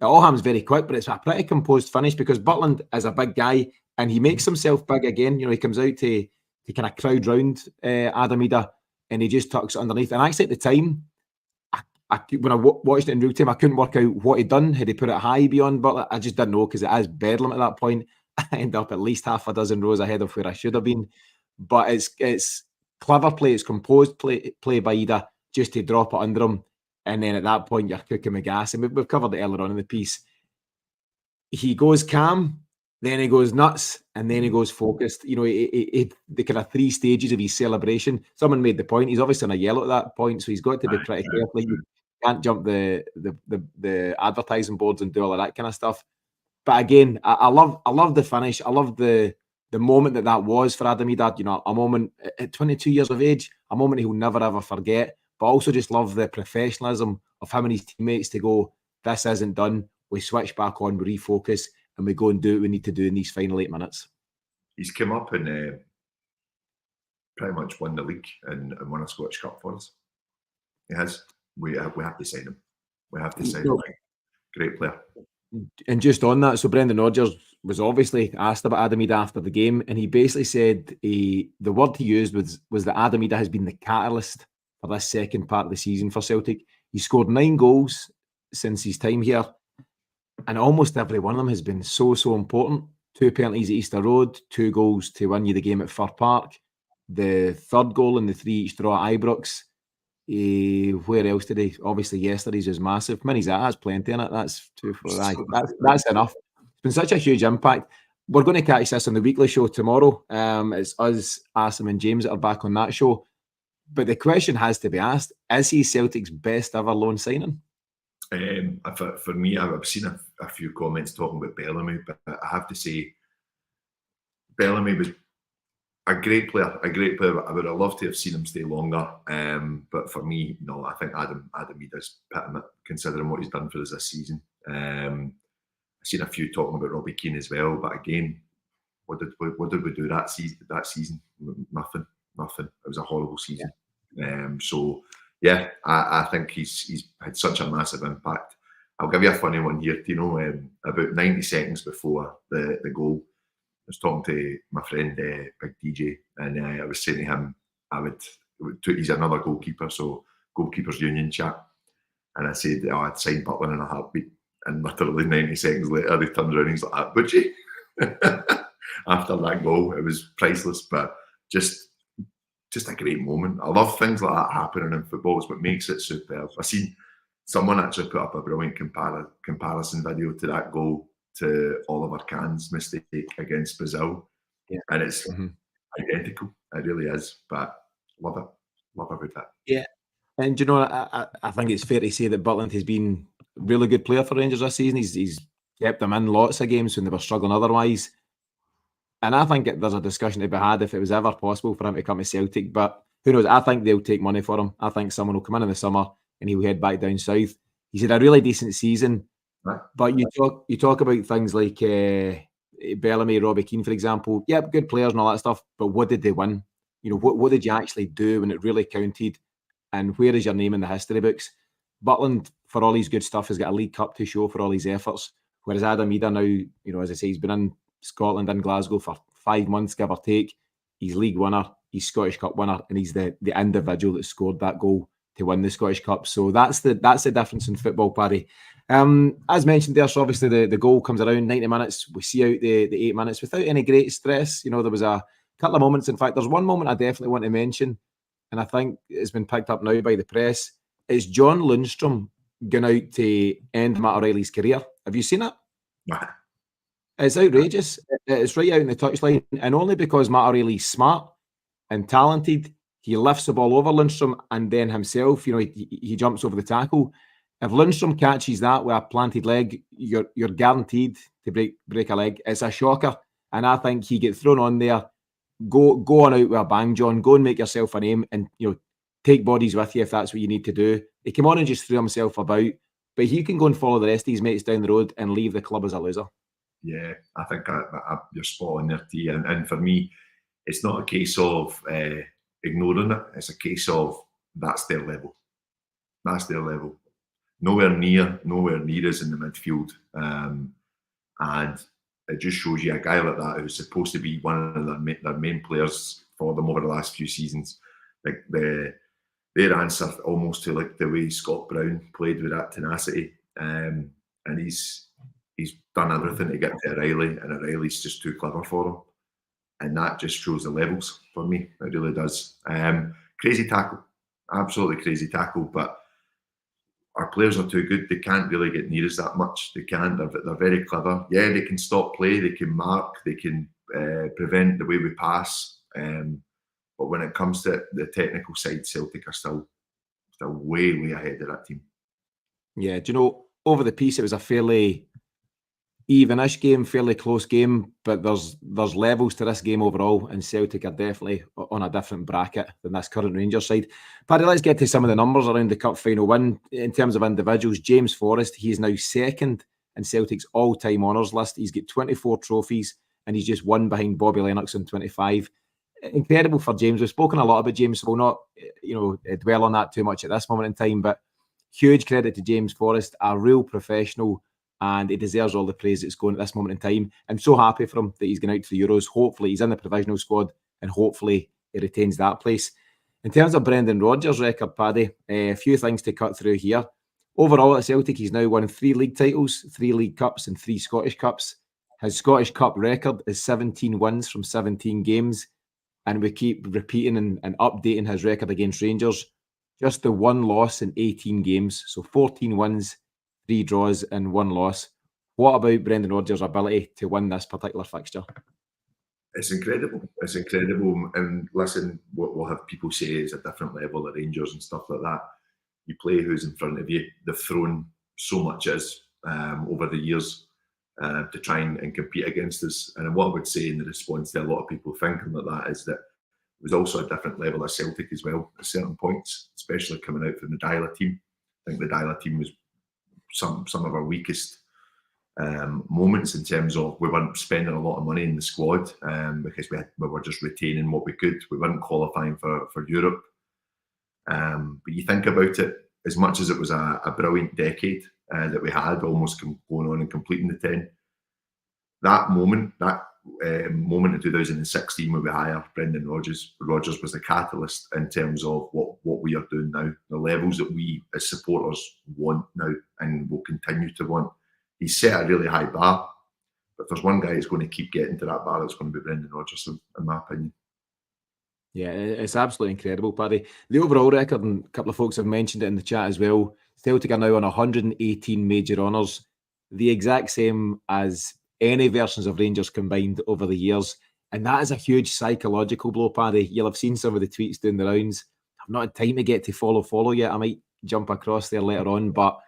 A: all happens very quick, but it's a pretty composed finish, because Butland is a big guy and he makes himself big again. You know, he comes out to kind of crowd round Adam Idah, and he just tucks it underneath. And actually at the time, when I watched it in real time, I couldn't work out what he'd done. Had he put it high beyond Butler? I just didn't know, because it is bedlam at that point. I ended up at least half a dozen rows ahead of where I should have been. But it's clever play, it's composed play by Idah, just to drop it under him. And then at that point, you're cooking the gas. And we've covered it earlier on in the piece. He goes calm, then he goes nuts, and then he goes focused. You know, the kind of 3 stages of his celebration. Someone made the point, he's obviously on a yellow at that point, so he's got to be pretty careful. You can't jump the advertising boards and do all of that kind of stuff. But again, I love the finish. I love the moment that was for Adam Idah. You know, a moment at 22 years of age, a moment he'll never ever forget. But I also just love the professionalism of him and his teammates to go, this isn't done. We switch back on, we refocus, and we go and do what we need to do in these final 8 minutes.
B: He's come up and pretty much won the league and won a Scottish Cup for us. He has. We have to sign him. We have to sign him. Great player.
A: And just on that, so Brendan Rodgers was obviously asked about Adam Idah after the game, and he basically said the word he used was that Adam Idah has been the catalyst for this second part of the season for Celtic. He scored 9 goals since his time here, and almost every one of them has been so important. 2 penalties at Easter Road, 2 goals to win you the game at Fir Park, the 3rd goal and the 3 each draw at Ibrox. Where else did he? Obviously, yesterday's was massive. Many's that has plenty in it. That's 2 for that's enough. It's been such a huge impact. We're going to catch this on the weekly show tomorrow. It's us, Asim, and James that are back on that show. But the question has to be asked: is he Celtic's best ever loan signing?
B: For me, I've seen a few comments talking about Bellamy, but I have to say, Bellamy was a great player. I would have loved to have seen him stay longer. But for me, no, I think Adam Idah's put him, considering what he's done for us this season. I've seen a few talking about Robbie Keane as well, but again, what did we do that season? Nothing. It was a horrible season. So yeah, I think he's had such a massive impact. I'll give you a funny one here, Tino. About 90 seconds before the goal, I was talking to my friend Big DJ, and I was saying to him, he's another goalkeeper, so goalkeepers union chat, and I said, I'd sign Butland in a heartbeat, and literally 90 seconds later, he turned around and he's like, would you? After that goal, it was priceless, but just a great moment. I love things like that happening in football. It's what makes it superb. I seen someone actually put up a brilliant comparison video to that goal to Oliver Kahn's mistake against Brazil. Yeah. And it's identical. It really is. But love it. Love about that.
A: Yeah. And you know, I think it's fair to say that Butland has been a really good player for Rangers this season. He's kept them in lots of games when they were struggling otherwise. And I think there's a discussion to be had if it was ever possible for him to come to Celtic. But who knows? I think they'll take money for him. I think someone will come in the summer and he'll head back down south. He's had a really decent season, but you talk about things like Bellamy, Robbie Keane, for example. Yeah, good players and all that stuff, but what did they win? You know, what did you actually do when it really counted? And where is your name in the history books? Butland, for all his good stuff, has got a League Cup to show for all his efforts. Whereas Adam Idah now, you know, as I say, he's been in Scotland and Glasgow for 5 months, give or take. He's league winner, he's Scottish Cup winner, and he's the individual that scored that goal to win the Scottish Cup. So that's the difference in football, Paddy. As mentioned there, so obviously the goal comes around 90 minutes. We see out the 8 minutes without any great stress. You know, there was a couple of moments. In fact, there's one moment I definitely want to mention, and I think it's been picked up now by the press. Is John Lundstrom going out to end Matt O'Reilly's career? Have you seen it? It's outrageous. It's right out in the touchline, and only because Matt O'Reilly's smart and talented, he lifts the ball over Lundstrom, and then himself, you know, he jumps over the tackle. If Lundstrom catches that with a planted leg, you're guaranteed to break a leg. It's a shocker, and I think he gets thrown on there. Go on out with a bang, John. Go and make yourself a name, and you know, take bodies with you if that's what you need to do. He came on and just threw himself about, but he can go and follow the rest of his mates down the road and leave the club as a loser.
B: Yeah, I think you're spot on there, T. And for me, it's not a case of ignoring it. It's a case of that's their level. That's their level. Nowhere near us in the midfield. And it just shows you a guy like that who's supposed to be one of their main players for them over the last few seasons. Like their answer almost to like the way Scott Brown played with that tenacity. And he's done everything to get to O'Reilly, and O'Reilly's just too clever for him. And that just shows the levels for me. It really does. Crazy tackle. Absolutely crazy tackle. But our players are too good. They can't really get near us that much. They can't. They're very clever. Yeah, they can stop play. They can mark. They can prevent the way we pass. But when it comes to the technical side, Celtic are still way ahead of that team.
A: Yeah, do you know, over the piece, it was a fairly even-ish game, fairly close game, but there's levels to this game overall, and Celtic are definitely on a different bracket than this current Rangers side. Paddy, let's get to some of the numbers around the Cup final win. In terms of individuals, James Forrest, he is now second in Celtic's all-time honours list. He's got 24 trophies, and he's just one behind Bobby Lennox on 25. Incredible for James. We've spoken a lot about James, so we'll not dwell on that too much at this moment in time, but huge credit to James Forrest, a real professional, and he deserves all the praise that's going at this moment in time. I'm so happy for him that he's going out to the Euros. Hopefully he's in the provisional squad, and hopefully he retains that place. In terms of Brendan Rodgers' record, Paddy, a few things to cut through here. Overall at Celtic, he's now won 3 league titles, 3 League Cups and 3 Scottish Cups. His Scottish Cup record is 17 wins from 17 games, and we keep repeating and updating his record against Rangers. Just the 1 loss in 18 games, so 14 wins, 3 draws and 1 loss. What about Brendan Rodgers' ability to win this particular fixture?
B: It's incredible. It's incredible. And listen, what we'll have people say is a different level at Rangers and stuff like that. You play who's in front of you. They've thrown so much at us over the years to try and compete against us. And what I would say in the response to a lot of people thinking like that is that it was also a different level of Celtic as well at certain points, especially coming out from the Dyla team. I think the Dyla team was some of our weakest moments in terms of we weren't spending a lot of money in the squad because we were just retaining what we could. We weren't qualifying for Europe. But you think about it, as much as it was a brilliant decade that we had, almost going on and completing the 10, that moment in 2016 when we hired Brendan Rodgers was the catalyst in terms of what we are doing now, the levels that we as supporters want now and will continue to want. He's set a really high bar, but if there's one guy who's going to keep getting to that bar, it's going to be Brendan Rodgers, in my opinion.
A: Yeah, it's absolutely incredible, Paddy. The overall record, and a couple of folks have mentioned it in the chat as well, Celtic are now on 118 major honours, the exact same as any versions of Rangers combined over the years. And that is a huge psychological blow, Paddy. You'll have seen some of the tweets doing the rounds. I've not had time to get to follow yet. I might jump across there later on, but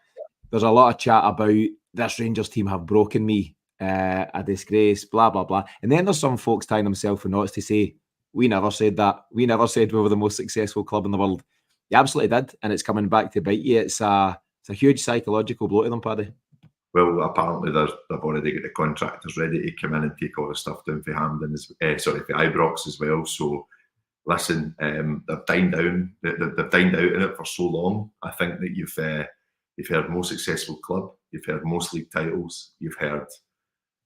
A: there's a lot of chat about this Rangers team have broken me, a disgrace, blah, blah, blah. And then there's some folks tying themselves in knots to say, we never said that. We never said we were the most successful club in the world. You absolutely did, and it's coming back to bite you. It's a huge psychological blow to them, Paddy.
B: Well, apparently they've already got the contractors ready to come in and take all the stuff down for Hampden, for Ibrox as well. So, listen, they've dined out in it for so long. I think that you've heard most successful club, you've heard most league titles, you've heard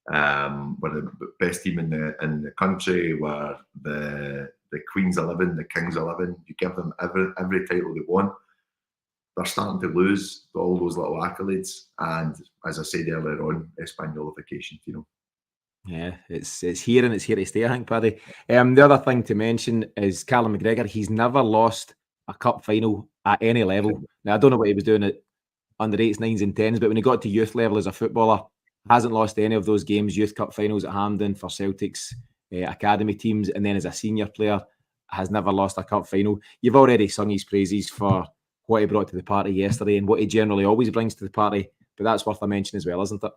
B: we're the best team in the country, we're the Queen's 11, the King's 11. You give them every title they want. They're starting to lose all those little accolades, and as I said earlier on, Espanyolification,
A: Yeah, it's here and it's here to stay, I think, Paddy. The other thing to mention is Callum McGregor. He's never lost a cup final at any level. Now, I don't know what he was doing at under 8s, 9s and 10s, but when he got to youth level as a footballer, hasn't lost any of those games, youth cup finals at Hampden for Celtic's academy teams, and then as a senior player, has never lost a cup final. You've already sung his praises for what he brought to the party yesterday and what he generally always brings to the party, but that's worth a mention as well, isn't it?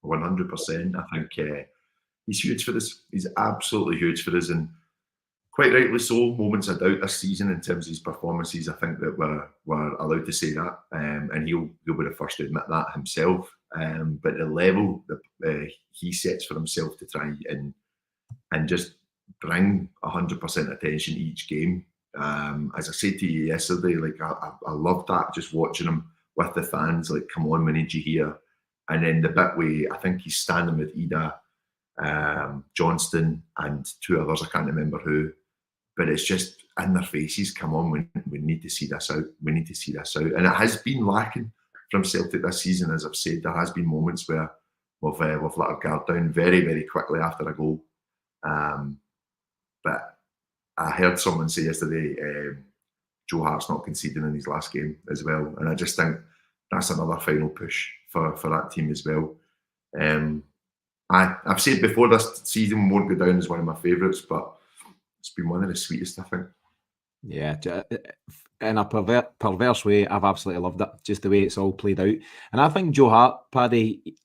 B: 100%. I think he's huge for us. He's absolutely huge for us, and quite rightly so. Moments of doubt this season in terms of his performances. I think that we're allowed to say that, and he'll be the first to admit that himself. But the level that he sets for himself to try and just bring 100% attention each game. As I said to you yesterday, like I love that, just watching him with the fans, like, come on, we need you here. And then the bit where I think he's standing with Idah, Johnston, and two others, I can't remember who, but it's just in their faces, come on, we need to see this out. We need to see this out. And it has been lacking from Celtic this season, as I've said. There has been moments where we've let our guard down very, very quickly after a goal. But I heard someone say yesterday, Joe Hart's not conceding in his last game as well. And I just think that's another final push for that team as well. I've said before, this season won't go down as one of my favourites, but it's been one of the sweetest, I think.
A: Yeah, in a perverse way, I've absolutely loved it, just the way it's all played out. And I think Joe Hart, Paddy,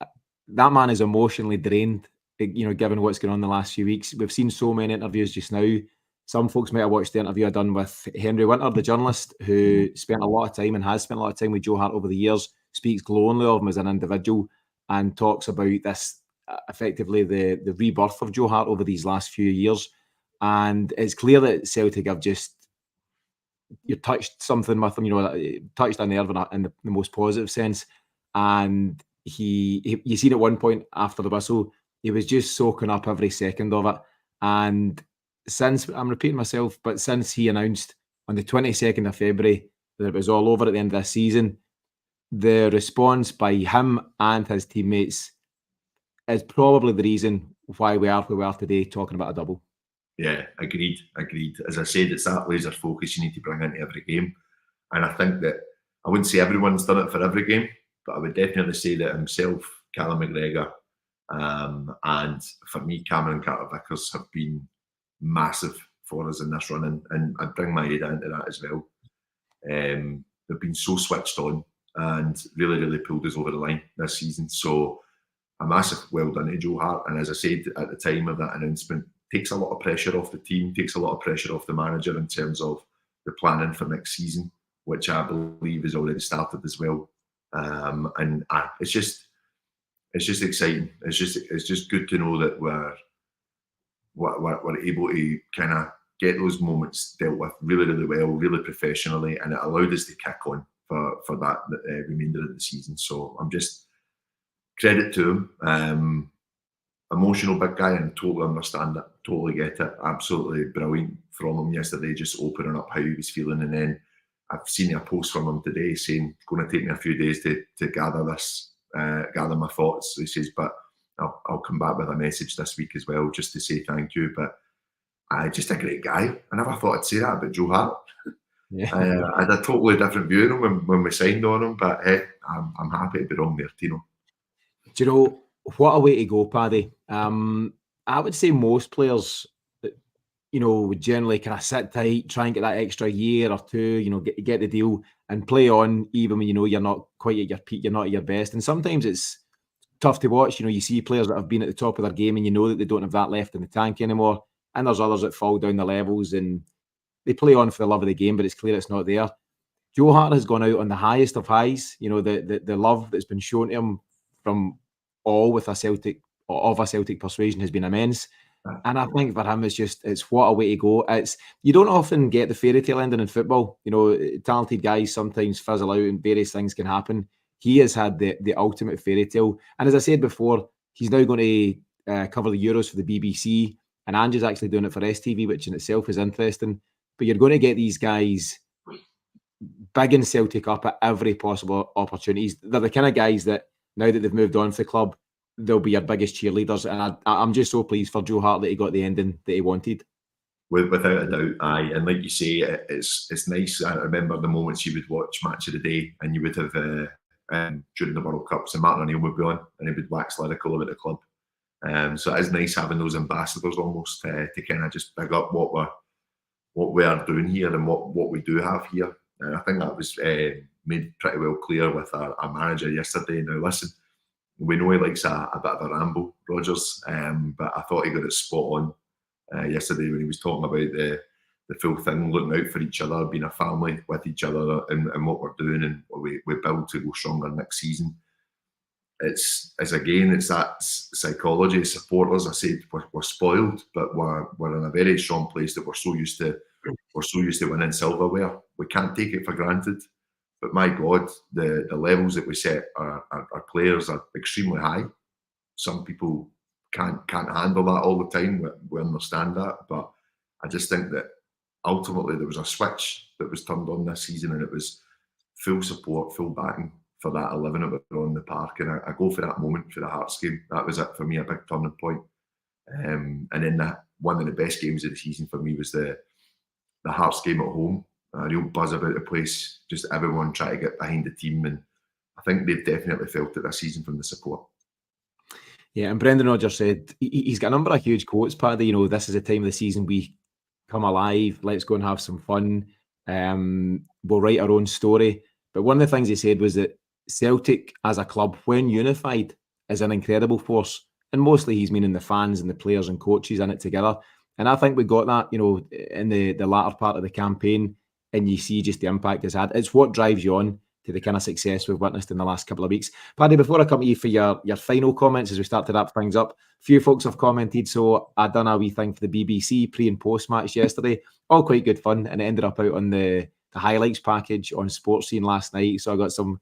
A: that man is emotionally drained, given what's going on the last few weeks. We've seen so many interviews just now. Some folks might have watched the interview I done with Henry Winter, the journalist, who spent a lot of time and has spent a lot of time with Joe Hart over the years, speaks glowingly of him as an individual, and talks about this, effectively the rebirth of Joe Hart over these last few years. And it's clear that Celtic have you touched something with him, touched a nerve in the most positive sense. And you seen at one point after the whistle, he was just soaking up every second of it. And since, I'm repeating myself, but since he announced on the 22nd of February that it was all over at the end of the season, the response by him and his teammates is probably the reason why we are where we are today, talking about a double.
B: Yeah, agreed. As I said, it's that laser focus you need to bring into every game. And I think that, I wouldn't say everyone's done it for every game, but I would definitely say that himself, Callum McGregor, and for me, Cameron Carter-Vickers have been massive for us in this running, and I'd bring my head into that as well. They've been so switched on and really, really pulled us over the line this season. So a massive well done to Joe Hart. And as I said at the time of that announcement, takes a lot of pressure off the team, takes a lot of pressure off the manager in terms of the planning for next season, which I believe has already started as well. And it's just exciting. It's just good to know that we're able to kind of get those moments dealt with really, really well, really professionally, and it allowed us to kick on for that remainder of the season. So I'm just credit to him. Emotional big guy, and totally understand it, totally get it. Absolutely brilliant from him yesterday, just opening up how he was feeling. And then I've seen a post from him today saying it's going to take me a few days to gather my thoughts. He says, but I'll come back with a message this week as well, just to say thank you. But just a great guy. I never thought I'd say that about Joe Hart. Yeah. I had a totally different view of him when we signed on him, but hey, I'm happy to be wrong there, Tino.
A: Do you know, what a way to go, Paddy. I would say most players, would generally kind of sit tight, try and get that extra year or two, get the deal and play on, even when you're not quite at your peak, you're not at your best. And sometimes it's tough to watch. You see players that have been at the top of their game and you know that they don't have that left in the tank anymore. and there's others that fall down the levels and they play on for the love of the game, but it's clear it's not there. Joe Hart has gone out on the highest of highs. You know, the love that's been shown to him from all with a Celtic persuasion has been immense. And I think for him, it's what a way to go. You don't often get the fairy tale ending in football. You know, talented guys sometimes fizzle out and various things can happen. He has had the ultimate fairy tale. And as I said before, he's now going to cover the Euros for the BBC. And Ange's actually doing it for STV, which in itself is interesting. But you're going to get these guys bigging Celtic up at every possible opportunity. They're the kind of guys that now that they've moved on for the club, they'll be your biggest cheerleaders. And I'm just so pleased for Joe Hart that he got the ending that he wanted.
B: Without a doubt, aye. And like you say, it's nice. I remember the moments you would watch Match of the Day and you would have, during the World Cups, and Martin O'Neill would be on and he would wax lyrical about the club. So it is nice having those ambassadors almost to kind of just big up what we are doing here and what we do have here. And I think that was made pretty well clear with our manager yesterday. Now listen, we know he likes a bit of a ramble, Rodgers, but I thought he got it spot on yesterday when he was talking about the full thing, looking out for each other, being a family with each other and what we're doing and what we build to go stronger next season. It's that psychology. Supporters, I said, we're spoiled, but we're in a very strong place that we're so used to winning silverware. We can't take it for granted. But my God, the levels that we set our players are extremely high. Some people can't handle that all the time. We understand that, but I just think that ultimately there was a switch that was turned on this season, and it was full support, full backing for that 11 that were on the park. And I go for that moment for the Hearts game. That was it for me, a big turning point. And then one of the best games of the season for me was the Hearts game at home. A real buzz about the place, just everyone trying to get behind the team, and I think they've definitely felt it this season from the support.
A: Yeah, and Brendan Rodgers said he's got a number of huge quotes, Paddy. You know, this is the time of the season we come alive. Let's go and have some fun. We'll write our own story. But one of the things he said was that Celtic as a club, when unified, is an incredible force. And mostly he's meaning the fans and the players and coaches in it together. And I think we got that, you know, in the latter part of the campaign. And you see just the impact it's had. It's what drives you on to the kind of success we've witnessed in the last couple of weeks. Paddy, before I come to you for your final comments as we start to wrap things up, a few folks have commented, so I done a wee thing for the BBC pre and post match yesterday. All quite good fun, and it ended up out on the highlights package on Sports Scene last night. So I got some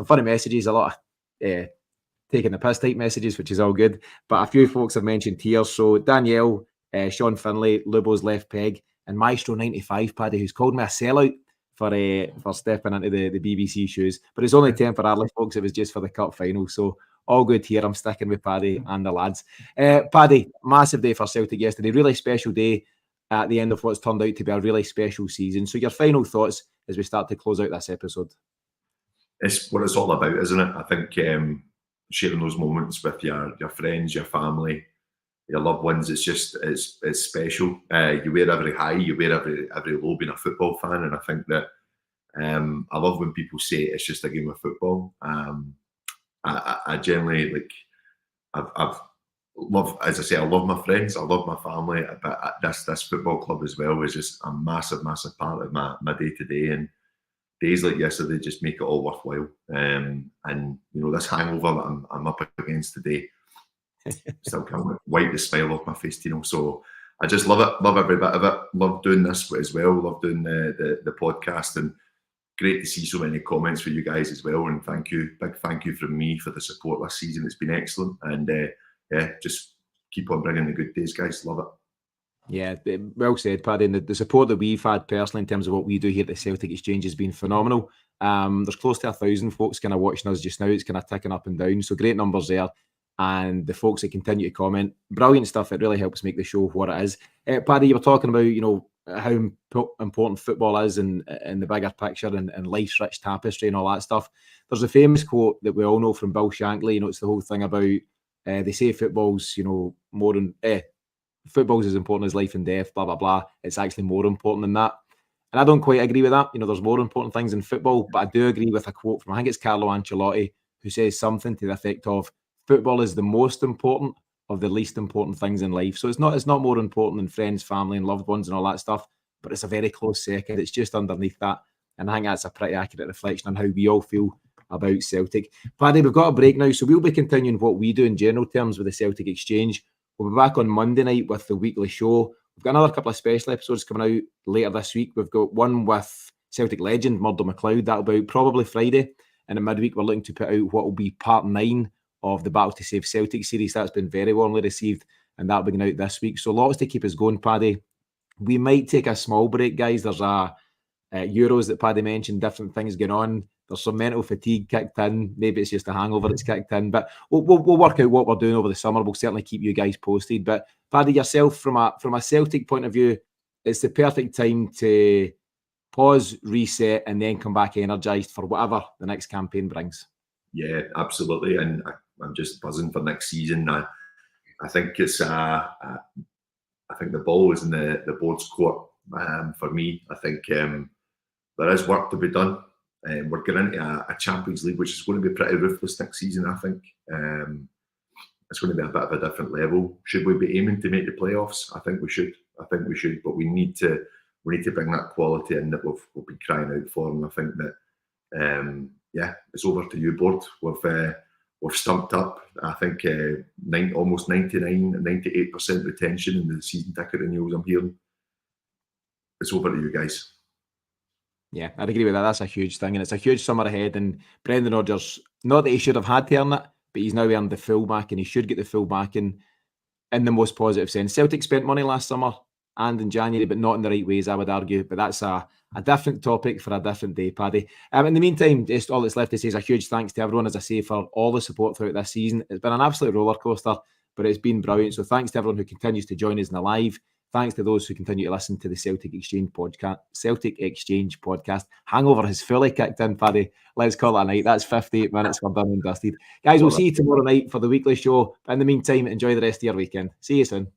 A: funny messages, a lot of taking the piss type messages, which is all good. But a few folks have mentioned tears. So Danielle, Sean Finlay, Lubo's Left Peg, and Maestro 95, Paddy, who's called me a sellout for stepping into the BBC shoes. But it's only temporarily, folks. It was just for the cup final. So all good here. I'm sticking with Paddy and the lads. Paddy, massive day for Celtic yesterday. Really special day at the end of what's turned out to be a really special season. So your final thoughts as we start to close out this episode.
B: It's what it's all about, isn't it? I think sharing those moments with your friends, your family, your loved ones, it's special. You wear every high, you wear every low being a football fan, and I think that I love when people say it's just a game of football. I generally I've love, as I say, I love my friends, I love my family, but this football club as well is just a massive part of my day to day, and days like yesterday just make it all worthwhile. And you know, this hangover that I'm up against today still can't wipe the smile off my face, Tino. So I just love it, love every bit of it, love doing this as well, love doing the podcast, and great to see so many comments for you guys as well. And thank you, big thank you from me for the support this season. It's been excellent, and yeah, just keep on bringing the good days, guys. Love it.
A: Yeah, well said, Paddy. And the support that we've had personally in terms of what we do here at the Celtic Exchange has been phenomenal. There's close to 1,000 folks kind of watching us just now. It's kind of ticking up and down. So great numbers there. And the folks that continue to comment, brilliant stuff. It really helps make the show what it is. Paddy, you were talking about, you know, how important football is in the bigger picture and life's rich tapestry and all that stuff. There's a famous quote that we all know from Bill Shankly. You know, it's the whole thing about they say football's, you know, more than football's as important as life and death, blah, blah, blah. It's actually more important than that. And I don't quite agree with that. You know, there's more important things in football, but I do agree with a quote from, I think it's Carlo Ancelotti, who says something to the effect of, football is the most important, of the least important things in life. So it's not more important than friends, family, and loved ones and all that stuff, but it's a very close second. It's just underneath that. And I think that's a pretty accurate reflection on how we all feel about Celtic. Paddy, we've got a break now, so we'll be continuing what we do in general terms with the Celtic Exchange. We'll be back on Monday night with the weekly show. We've got another couple of special episodes coming out later this week. We've got one with Celtic legend Murdo McLeod. That'll be out probably Friday. And in midweek, we're looking to put out what will be part 9 of the Battle to Save Celtic series. That's been very warmly received, and that'll be going out this week. So lots to keep us going, Paddy. We might take a small break, guys. There's Euros that Paddy mentioned, different things going on. There's some mental fatigue kicked in. Maybe it's just a hangover that's kicked in. But we'll work out what we're doing over the summer. We'll certainly keep you guys posted. But Paddy, yourself, from a Celtic point of view, it's the perfect time to pause, reset, and then come back energised for whatever the next campaign brings.
B: Yeah, absolutely. And I'm just buzzing for next season. I think it's I think the ball is in the board's court for me. I think there is work to be done. We're getting into a Champions League, which is going to be pretty ruthless next season, I think. It's going to be a bit of a different level. Should we be aiming to make the playoffs? I think we should. But we need to bring that quality in that we've been crying out for. And I think that, it's over to you, board. We've stumped up. I think almost 98% retention in the season ticket renewals I'm hearing. It's over to you guys.
A: Yeah, I'd agree with that. That's a huge thing, and it's a huge summer ahead. And Brendan Rodgers, not that he should have had to earn it, but he's now earned the full back, and he should get the full back in the most positive sense. Celtic spent money last summer and in January, but not in the right ways, I would argue. But that's a different topic for a different day, Paddy. In the meantime, just all that's left to say is a huge thanks to everyone, as I say, for all the support throughout this season. It's been an absolute roller coaster, but it's been brilliant. So thanks to everyone who continues to join us in the live. Thanks to those who continue to listen to the Celtic Exchange podcast. Hangover has fully kicked in, Paddy. Let's call it a night. That's 58 minutes. We're done and dusted. Guys, we'll see you tomorrow night for the weekly show. In the meantime, enjoy the rest of your weekend. See you soon.